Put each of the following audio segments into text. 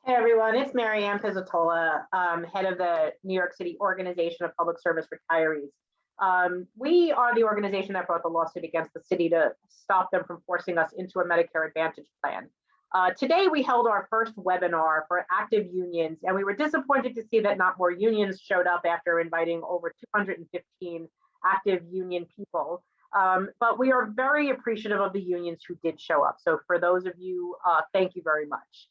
Hey everyone, it's Mary Ann Pizzatola, head of the New York City Organization of Public Service Retirees. We are the organization that brought the lawsuit against the city to stop them from forcing us into a Medicare Advantage plan. Today we held our first webinar for active unions, and we were disappointed to see that not more unions showed up after inviting over 215 active union people. But we are very appreciative of the unions who did show up. So for those of you, thank you very much.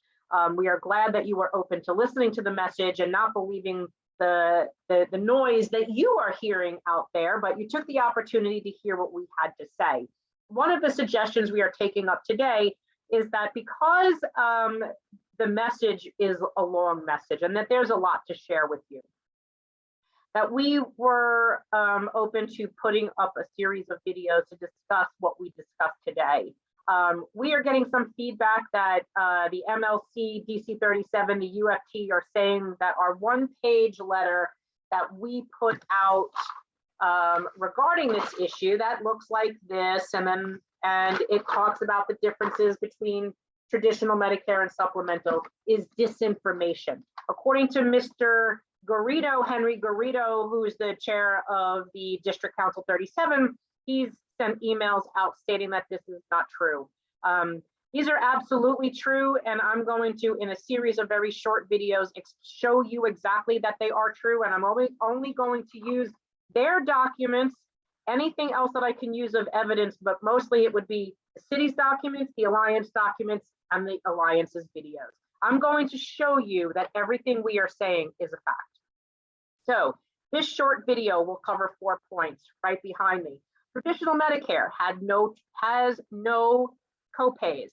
We are glad that you were open to listening to the message and not believing the noise that you are hearing out there, but you took the opportunity to hear what we had to say. One of the suggestions we are taking up today is that because the message is a long message and that there's a lot to share with you, that we were open to putting up a series of videos to discuss what we discussed today. We are getting some feedback that the MLC, DC 37, the UFT are saying that our one-page letter that we put out regarding this issue, that looks like this, and it talks about the differences between traditional Medicare and supplemental, is disinformation. According to Mr. Garrido, Henry Garrido, who is the chair of the District Council 37, he's sent emails out stating that this is not true. These are absolutely true, and I'm going to, in a series of very short videos, show you exactly that they are true, and I'm only going to use their documents, anything else that I can use of evidence, but mostly it would be the city's documents, the Alliance documents, and the Alliance's videos. I'm going to show you that everything we are saying is a fact. So this short video will cover 4 points right behind me. Traditional Medicare has no copays.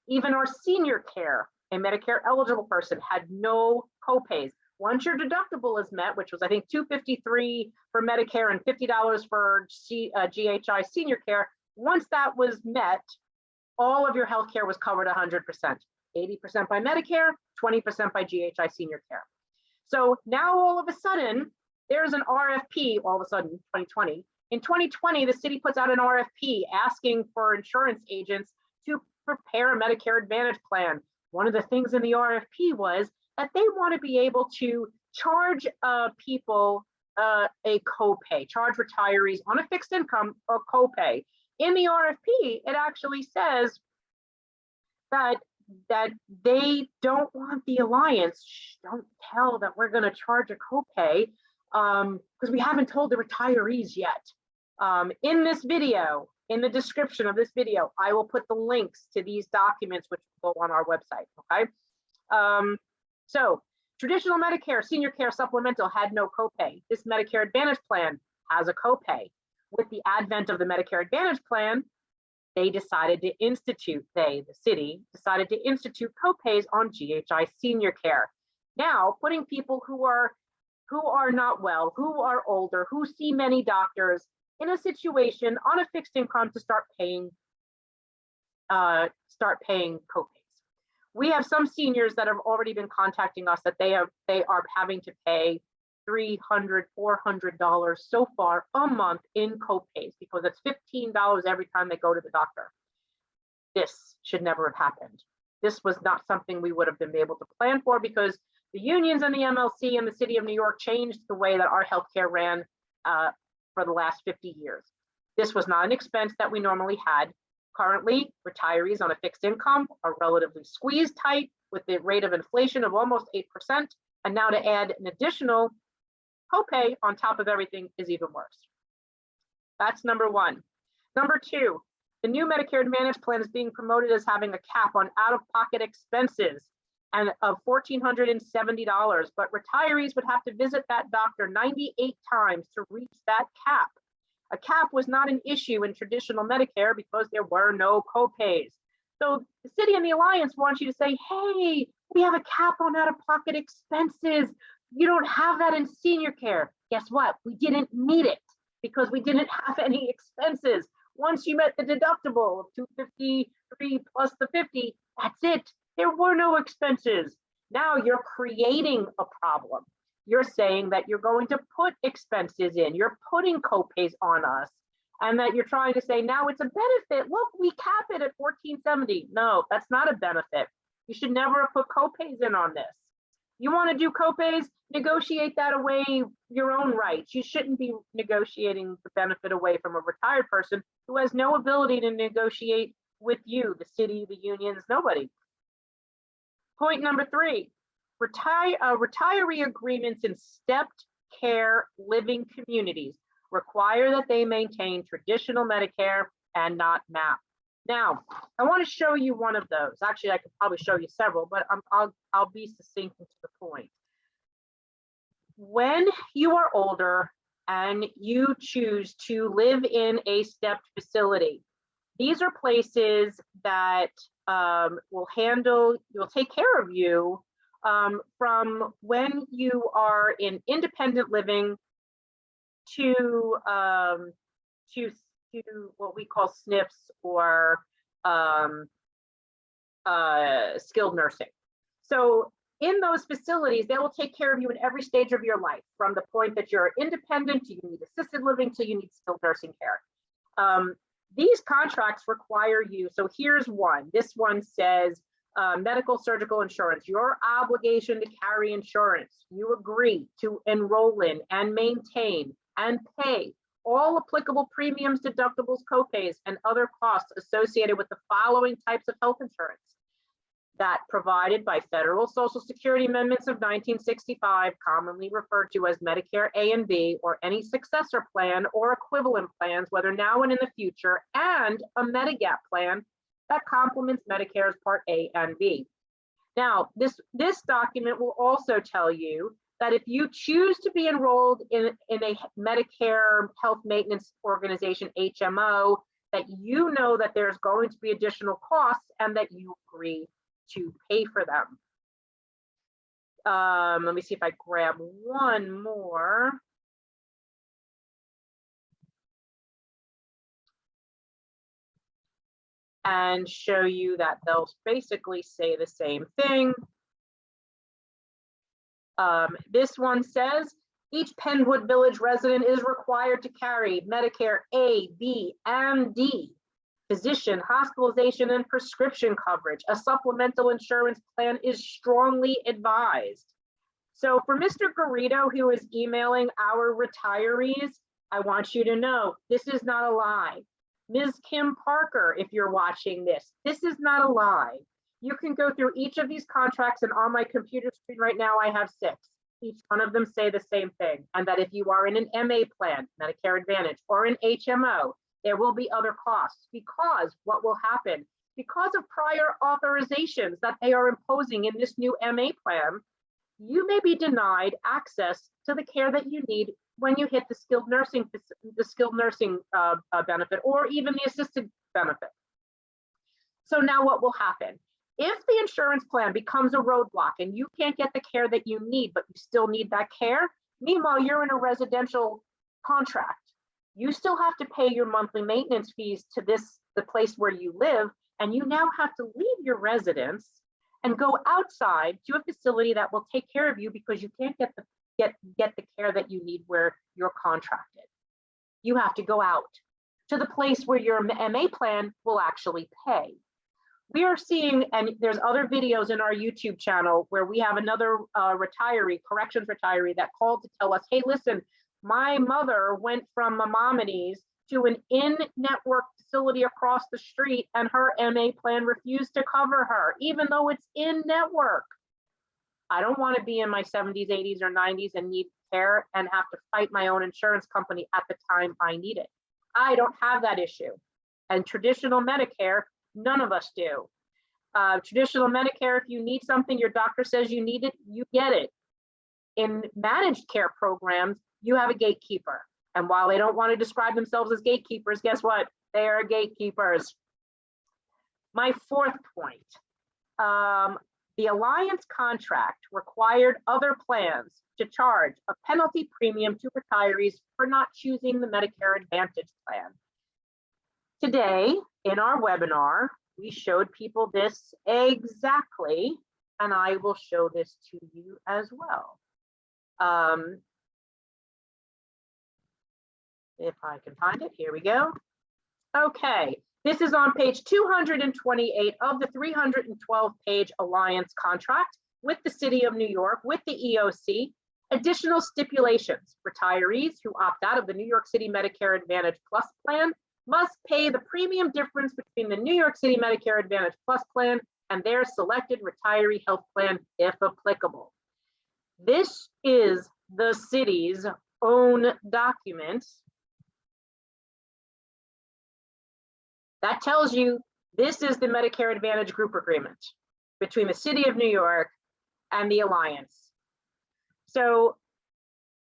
Even our senior care, a Medicare eligible person, had no copays. Once your deductible is met, which was I think $253 for Medicare and $50 for GHI senior care, once that was met, all of your health care was covered 100%. 80% by Medicare, 20% by GHI senior care. So now all of a sudden, there's an RFP, all of a sudden, 2020. In 2020, the city puts out an RFP asking for insurance agents to prepare a Medicare Advantage plan. One of the things in the RFP was that they want to be able to charge people a copay, charge retirees on a fixed income a copay. In the RFP, it actually says that they don't want the Alliance, don't tell that we're going to charge a copay because we haven't told the retirees yet. In this video, in the description of this video, I will put the links to these documents which will go on our website, okay? So traditional Medicare, senior care, supplemental had no copay. This Medicare Advantage plan has a copay. With the advent of the Medicare Advantage plan, the city decided to institute copays on GHI senior care. Now, putting people who are not well, who are older, who see many doctors in a situation on a fixed income to start paying copays. We have some seniors that have already been contacting us that they are having to pay $300, $400 so far a month in copays because it's $15 every time they go to the doctor. This should never have happened. This was not something we would have been able to plan for because the unions and the MLC and the city of New York changed the way that our healthcare ran for the last 50 years. This was not an expense that we normally had. Currently, retirees on a fixed income are relatively squeezed tight with the rate of inflation of almost 8%. And now to add an additional copay on top of everything is even worse. That's number one. Number two, the new Medicare Advantage plan is being promoted as having a cap on out-of-pocket expenses and of $1,470, but retirees would have to visit that doctor 98 times to reach that cap. A cap was not an issue in traditional Medicare because there were no copays. So the city and the Alliance want you to say, hey, we have a cap on out-of-pocket expenses. You don't have that in senior care. Guess what? We didn't need it because we didn't have any expenses. Once you met the deductible of $253 plus the $50, that's it. There were no expenses. Now you're creating a problem. You're saying that you're going to put expenses in, you're putting copays on us, and that you're trying to say now it's a benefit. Look, we cap it at $1,470. No, that's not a benefit. You should never have put copays in on this. You want to do copays, negotiate that away your own rights. You shouldn't be negotiating the benefit away from a retired person who has no ability to negotiate with you, the city, the unions, nobody. Point number 3, retiree agreements in stepped care living communities require that they maintain traditional Medicare and not MAP. Now, I want to show you one of those. Actually, I could probably show you several, but I'll be succinct and to the point. When you are older and you choose to live in a stepped facility, these are places that will take care of you from when you are in independent living to what we call SNFs or skilled nursing. So in those facilities, they will take care of you in every stage of your life, from the point that you're independent to you need assisted living to you need skilled nursing care. These contracts require you, so here's one. This one says medical surgical insurance, your obligation to carry insurance. You agree to enroll in and maintain and pay all applicable premiums, deductibles, copays, and other costs associated with the following types of health insurance that provided by federal Social Security amendments of 1965, commonly referred to as Medicare A and B, or any successor plan or equivalent plans, whether now and in the future, and a Medigap plan that complements Medicare's Part A and B. Now, this document will also tell you that if you choose to be enrolled in a Medicare Health Maintenance Organization, HMO, that you know that there's going to be additional costs and that you agree to pay for them. Let me see if I grab one more. And show you that they'll basically say the same thing. This one says, each Penwood Village resident is required to carry Medicare A, B, and D, physician, hospitalization, and prescription coverage. A supplemental insurance plan is strongly advised. So for Mr. Garrido, who is emailing our retirees, I want you to know this is not a lie. Ms. Kim Parker, if you're watching this is not a lie. You can go through each of these contracts, and on my computer screen right now, I have 6. Each one of them say the same thing, and that if you are in an MA plan, Medicare Advantage, or an HMO, there will be other costs, because what will happen, because of prior authorizations that they are imposing in this new MA plan, you may be denied access to the care that you need when you hit the skilled nursing benefit, or even the assisted benefit. So now what will happen? If the insurance plan becomes a roadblock and you can't get the care that you need, but you still need that care, meanwhile, you're in a residential contract, you still have to pay your monthly maintenance fees to the place where you live, and you now have to leave your residence and go outside to a facility that will take care of you because you can't get the care that you need where you're contracted. You have to go out to the place where your MA plan will actually pay. We are seeing, and there's other videos in our YouTube channel where we have another corrections retiree that called to tell us, hey, listen, my mother went from Maimonides to an in-network facility across the street, and her MA plan refused to cover her, even though it's in-network. I don't want to be in my 70s, 80s, or 90s and need care and have to fight my own insurance company at the time I need it. I don't have that issue. And traditional Medicare, none of us do. Traditional Medicare, if you need something, your doctor says you need it, you get it. In managed care programs, you have a gatekeeper. And while they don't want to describe themselves as gatekeepers, guess what? They are gatekeepers. My 4th point, the Alliance contract required other plans to charge a penalty premium to retirees for not choosing the Medicare Advantage plan. Today, in our webinar, we showed people this exactly, and I will show this to you as well. If I can find it, here we go. Okay, This is on page 228 of the 312-page alliance contract with the City of New York, with the EOC. Additional stipulations: retirees who opt out of the New York City Medicare Advantage Plus plan must pay the premium difference between the New York City Medicare Advantage Plus plan and their selected retiree health plan, if applicable. This is the city's own document that tells you this is the Medicare Advantage group agreement between the City of New York and the Alliance. So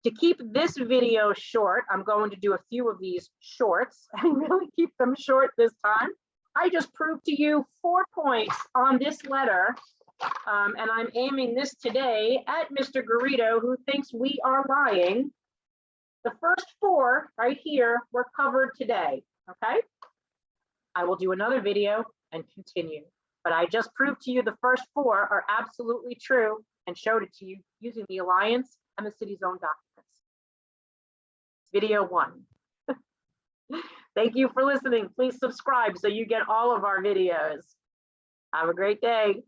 to keep this video short, I'm going to do a few of these shorts and really keep them short this time. I just proved to you 4 points on this letter, and I'm aiming this today at Mr. Garrido, who thinks we are lying. The first 4 right here were covered today, okay? I will do another video and continue, but I just proved to you the first 4 are absolutely true and showed it to you using the Alliance and the city's own documents. Video 1. Thank you for listening. Please subscribe so you get all of our videos. Have a great day.